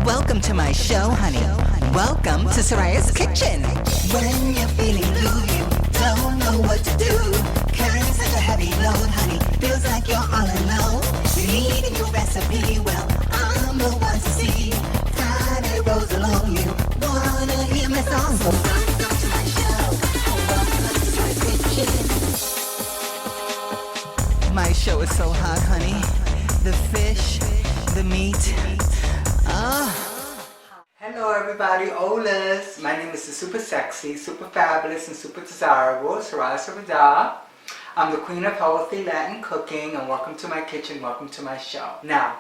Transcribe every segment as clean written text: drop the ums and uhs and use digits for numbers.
Welcome to my show, honey. Welcome to Soraya's kitchen. When you're feeling blue, you don't know what to do. Carrying such a heavy load, honey, feels like you're all alone. You need a new recipe, well, I'm the one to see. Time it rolls along, you wanna hear my song. So welcome to my show, welcome to my kitchen. My show is so hot, honey. The fish, the meat. Hello everybody, Holas. My name is the super sexy, super fabulous, and super desirable Soraya. I'm the queen of healthy Latin cooking, and welcome to my kitchen, welcome to my show. Now,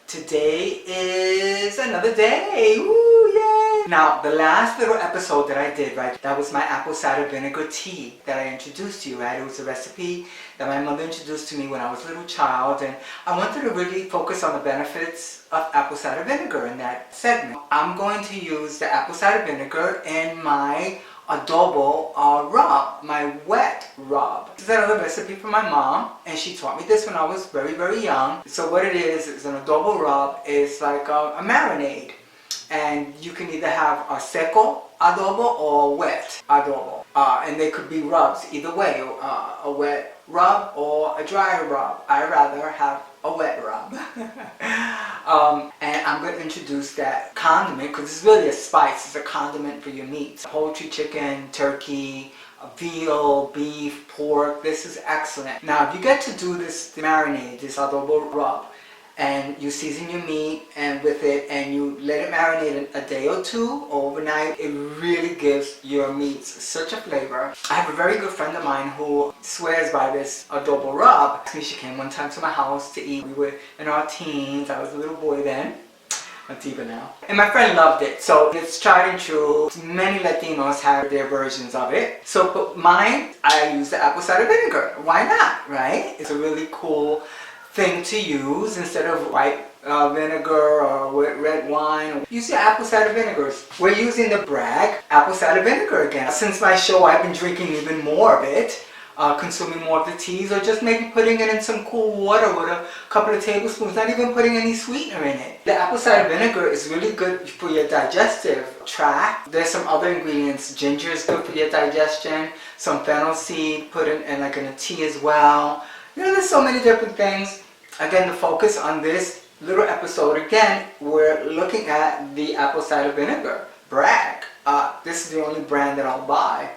today is another day. Woo, yay! Now, the last little episode that I did, right, that was my apple cider vinegar tea that I introduced to you, right? It was a recipe that my mother introduced to me when I was a little child, and I wanted to really focus on the benefits of apple cider vinegar in that segment. I'm going to use the apple cider vinegar in my adobo rub, my wet rub. This is another recipe from my mom, and she taught me this when I was very, very young. So what it is an adobo rub. It's like a marinade, and you can either have a seco adobo or wet adobo, and they could be rubs either way, a wet rub or a dry rub. I'd rather have a wet rub. And I'm going to introduce that condiment because it's really a spice. It's a condiment for your meats. Poultry, chicken, turkey, veal, beef, pork. This is excellent. Now, if you get to do this marinade, this adobo rub, and you season your meat and with it and you let it marinate a day or two overnight, it really gives your meats such a flavor. I have a very good friend of mine who swears by this adobo rub. She came one time to my house to eat. We were in our teens. I was a little boy then. I'm DIVA now. And my friend loved it. So it's tried and true. Many Latinos have their versions of it. So but mine, I use the apple cider vinegar. Why not, right? It's a really cool thing to use instead of white vinegar or red wine. Use your apple cider vinegars. We're using the Bragg apple cider vinegar again. Since my show, I've been drinking even more of it, consuming more of the teas, or just maybe putting it in some cool water with a couple of tablespoons, not even putting any sweetener in it. The apple cider vinegar is really good for your digestive tract. There's some other ingredients. Ginger is good for your digestion. Some fennel seed, put in like in a tea as well. You know, there's so many different things. Again, the focus on this little episode, again, we're looking at the apple cider vinegar, Bragg. This is the only brand that I'll buy.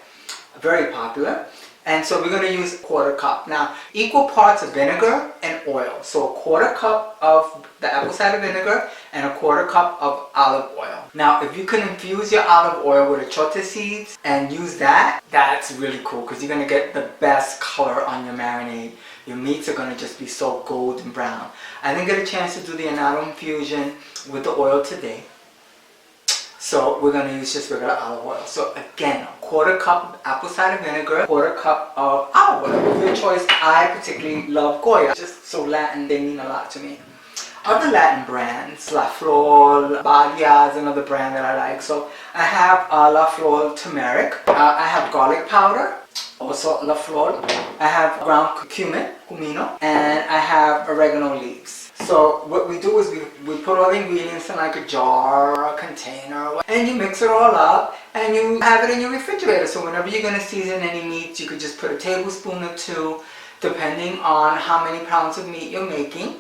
Very popular. And so we're going to use a quarter cup. Now, equal parts of vinegar and oil. So a quarter cup of the apple cider vinegar and a quarter cup of olive oil. Now, if you can infuse your olive oil with achote seeds and use that, that's really cool because you're going to get the best color on your marinade. Your meats are going to just be so golden brown. I didn't get a chance to do the annatto infusion with the oil today. So we're going to use just regular olive oil. So again, a quarter cup of apple cider vinegar, quarter cup of olive oil. Of your choice. I particularly love Goya. Just so Latin, they mean a lot to me. Other Latin brands, La Flor, Badia is another brand that I like. So I have La Flor turmeric. I have garlic powder, also La Flor. I have ground cumin, cumino, and I have oregano leaves. So what we do is we put all the ingredients in like a jar or a container, and you mix it all up and you have it in your refrigerator. So whenever you're going to season any meats, you could just put a tablespoon or two, depending on how many pounds of meat you're making.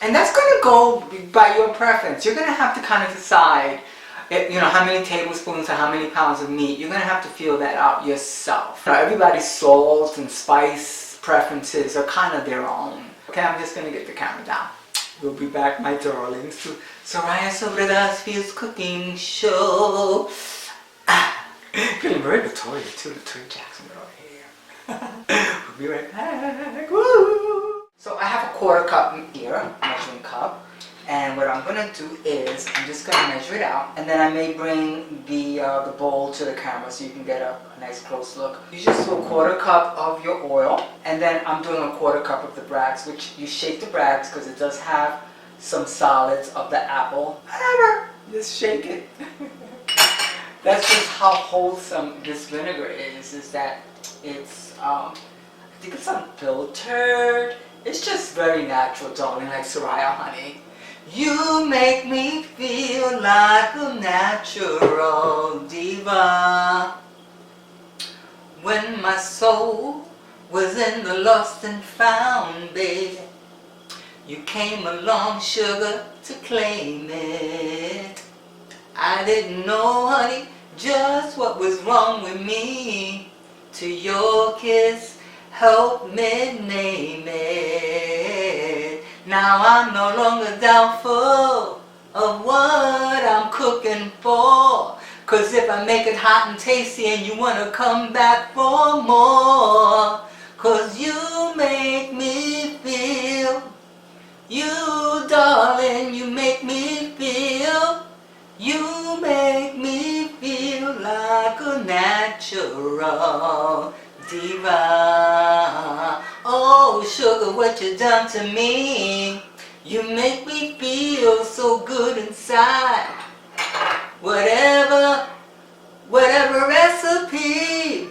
And that's going to go by your preference. You're going to have to kind of decide, you know, how many tablespoons or how many pounds of meat. You're going to have to feel that out yourself. Now, everybody's salt and spice preferences are kind of their own. Okay, I'm just going to get the camera down. We'll be back, my darlings, to Soraya Sobrada's Fields Cooking Show. Feeling very Latoya too, Latoya Jackson over here. We'll be right back. Woo! So I have a quarter cup here, measuring cup. And what I'm going to do is, I'm just going to measure it out. And then I may bring the bowl to the camera so you can get a nice close look. You just do a quarter cup of your oil. And then I'm doing a quarter cup of the Braggs, which you shake the Braggs because it does have some solids of the apple. Whatever, just shake it. That's just how wholesome this vinegar is that it's, I think it's unfiltered. It's just very natural, darling, like Soraya, honey. You make me feel feel like a natural diva. When my soul was in the lost and found, baby, you came along, sugar, to claim it. I didn't know, honey, just what was wrong with me. To your kiss, help me name it. Now I'm no longer doubtful of what I'm cooking for. 'Cause if I make it hot and tasty and you wanna come back for more, 'cause you make me feel, you darling, you make me feel, you make me feel like a natural diva. Oh sugar, what you done to me? You make me feel so good inside. Whatever recipe.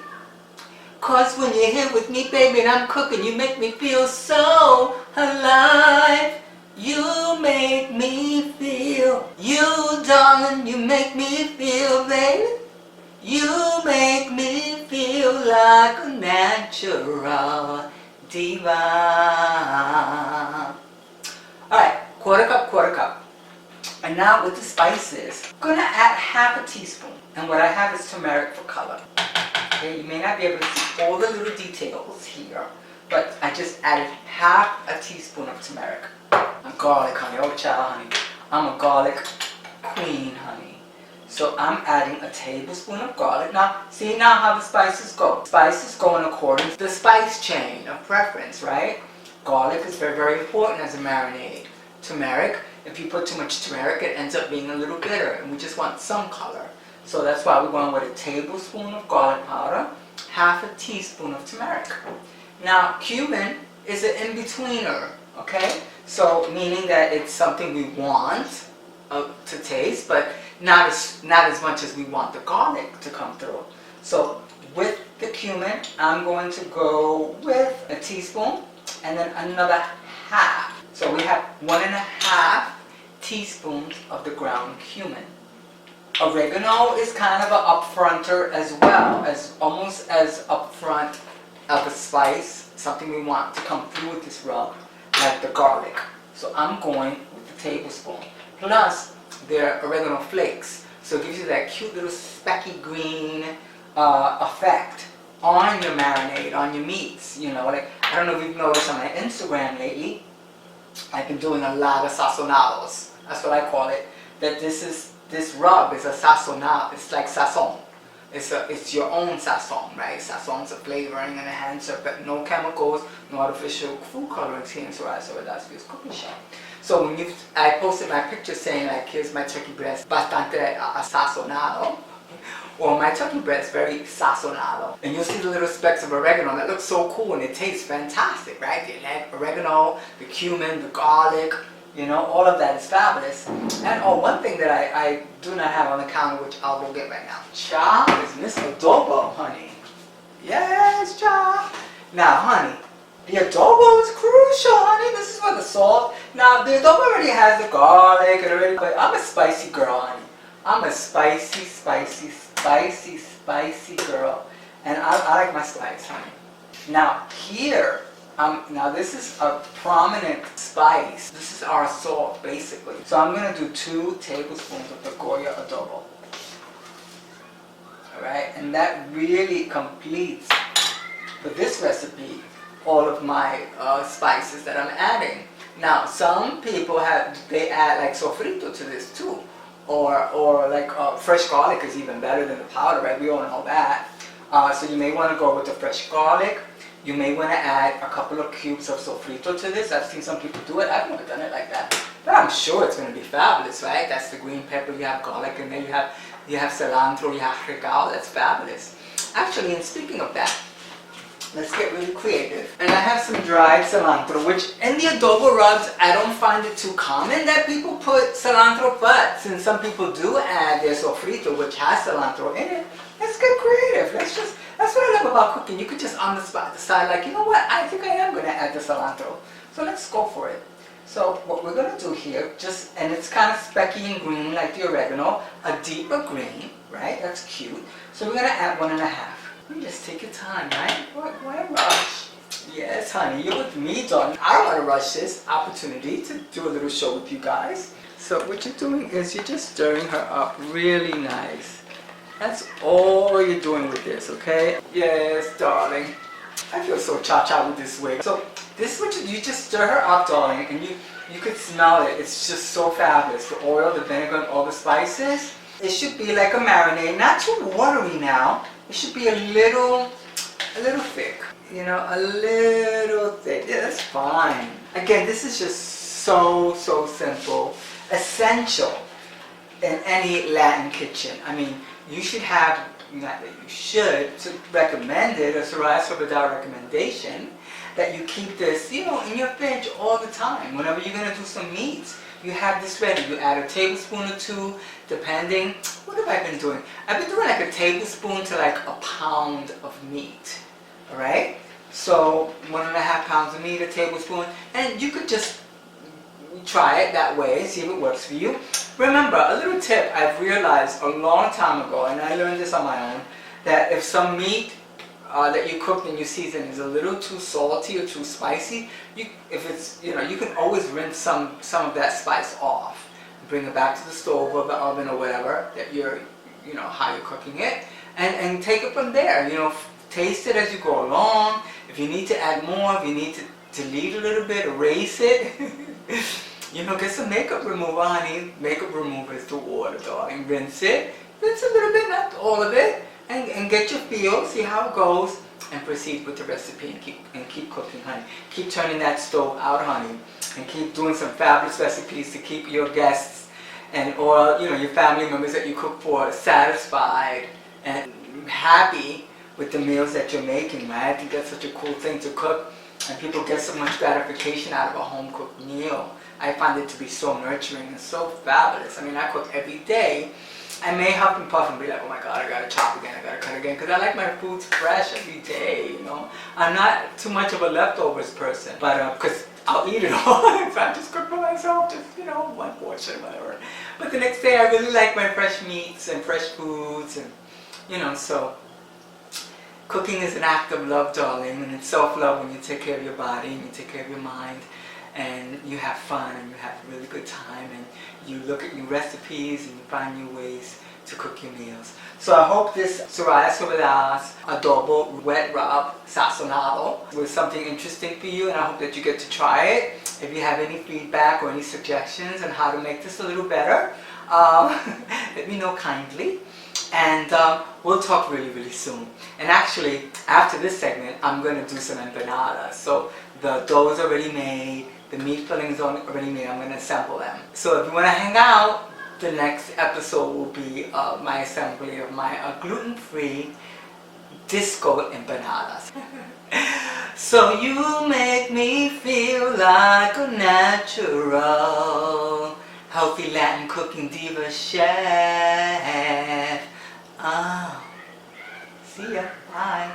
'Cause when you're here with me, baby, and I'm cooking, you make me feel so alive. You make me feel, you darling, you make me feel, baby. You make me feel like a natural diva. Alright, quarter cup. And now with the spices, I'm gonna add half a teaspoon. And what I have is turmeric for color. Okay, you may not be able to see all the little details here, but I just added half a teaspoon of turmeric. And garlic, honey. Oh, child, honey. I'm a garlic queen, honey. So I'm adding a tablespoon of garlic. Now, see now how the spices go. Spices go in accordance to the spice chain of preference, right? Garlic is very, very important as a marinade. Turmeric, if you put too much turmeric, it ends up being a little bitter, and we just want some color. So that's why we're going with a tablespoon of garlic powder, half a teaspoon of turmeric. Now, cumin is an in-betweener, okay? So, meaning that it's something we want to taste, but not as much as we want the garlic to come through. So, with the cumin, I'm going to go with a teaspoon and then another half. So we have 1.5 teaspoons of the ground cumin. Oregano is kind of an upfronter as well, as almost as upfront of a spice, something we want to come through with this rub, like the garlic. So I'm going with the tablespoon. Plus, they're oregano flakes, so it gives you that cute little specky green effect on your marinade, on your meats. You know, like I don't know if you've noticed on my Instagram lately, I've been doing a lot of sazonados. That's what I call it. That this rub is a sazonado. It's like sazon. It's your own sazon, right? Sazon's a flavoring and enhancer, but no chemicals, no artificial food colorings here in Soraya. So that's this cooking shop. So when I posted my picture saying like, here's my turkey breast, bastante sazonado, or my turkey breast very sazonado, and you'll see the little specks of oregano that looks so cool and it tastes fantastic, right? The oregano, the cumin, the garlic, you know, all of that is fabulous. And oh, one thing that I do not have on the counter, which I'll go get right now, cha, is Miss Adobo, honey. Yes, cha. Now, honey, the adobo is crucial, honey. This is for the salt. Now, the adobo already has the garlic and already, but I'm a spicy girl, honey. I'm a spicy girl, and I like my spice, honey. Now here, now this is a prominent spice. This is our salt, basically. So I'm gonna do 2 tablespoons of the Goya adobo. All right, and that really completes for this recipe all of my spices that I'm adding. Now, some people add like sofrito to this too. Or like fresh garlic is even better than the powder, right? We all know that. So you may want to go with the fresh garlic. You may want to add a couple of cubes of sofrito to this. I've seen some people do it. I've never done it like that, but I'm sure it's going to be fabulous, right? That's the green pepper. You have garlic, and then you have cilantro. You have Rican. That's fabulous. Actually, and speaking of that, let's get really creative. And I have some dried cilantro, which in the adobo rubs, I don't find it too common that people put cilantro, but since some people do add their sofrito, which has cilantro in it, let's get creative. That's what I love about cooking. You could just on the spot decide like, you know what, I think I am going to add the cilantro. So let's go for it. So what we're going to do here, and it's kind of specky and green like the oregano, a deeper green, right? That's cute. So we're going to add 1.5. You just take your time, right? Why rush? Yes, honey, you're with me, darling. I don't want to rush this opportunity to do a little show with you guys. So what you're doing is you're just stirring her up really nice. That's all you're doing with this, okay? Yes, darling. I feel so cha-cha with this wig. So this is what you just stir her up, darling, and you could smell it. It's just so fabulous. The oil, the vinegar, and all the spices. It should be like a marinade, not too watery now. It should be a little thick. You know, a little thick. Yeah, that's fine. Again, this is just so simple. Essential in any Latin kitchen. I mean, you should have, not that you should, to recommend it, a Soraya Soledad recommendation, that you keep this, you know, in your fridge all the time. Whenever you're going to do some meats, you have this ready. You add a tablespoon or 2, depending. What have I been doing? I've been doing like a tablespoon to like a pound of meat. Alright? So 1.5 pounds of meat, a tablespoon, and you could just try it that way, see if it works for you. Remember, a little tip I've realized a long time ago, and I learned this on my own, that if some meat that you cooked and you season is a little too salty or too spicy, you can always rinse some of that spice off, bring it back to the stove or the oven or whatever that how you're cooking it, and take it from there. Taste it as you go along. If you need to add more, if you need to delete a little bit, erase it. Get some makeup remover, honey. Makeup remover is the water, darling. Rinse it. Rinse a little bit, not all of it. And get your feel, see how it goes, and proceed with the recipe and keep cooking, honey. Keep turning that stove out, honey. And keep doing some fabulous recipes to keep your guests or your family members that you cook for satisfied and happy with the meals that you're making, right? I think that's such a cool thing to cook, and people get so much gratification out of a home-cooked meal. I find it to be so nurturing and so fabulous. I mean, I cook every day. I may huff and puff and be like, oh my God, I gotta chop again, I gotta cut again, because I like my foods fresh every day, I'm not too much of a leftovers person, but because I'll eat it all if I just cook for myself, just, one portion, whatever. But the next day I really like my fresh meats and fresh foods, and, so cooking is an act of love, darling, and it's self-love when you take care of your body and you take care of your mind, and you have fun and you have a really good time, and you look at new recipes and you find new ways to cook your meals. So I hope this Soraya Soledad's Adobo wet rub Sazonado was something interesting for you, and I hope that you get to try it. If you have any feedback or any suggestions on how to make this a little better, let me know kindly. And we'll talk really, really soon. And actually, after this segment, I'm going to do some empanadas. So the dough is already made, the meat filling is already made. I'm going to assemble them. So if you want to hang out, the next episode will be my assembly of my gluten-free disco empanadas. So you make me feel like a natural, healthy Latin cooking diva chef. See ya. Bye.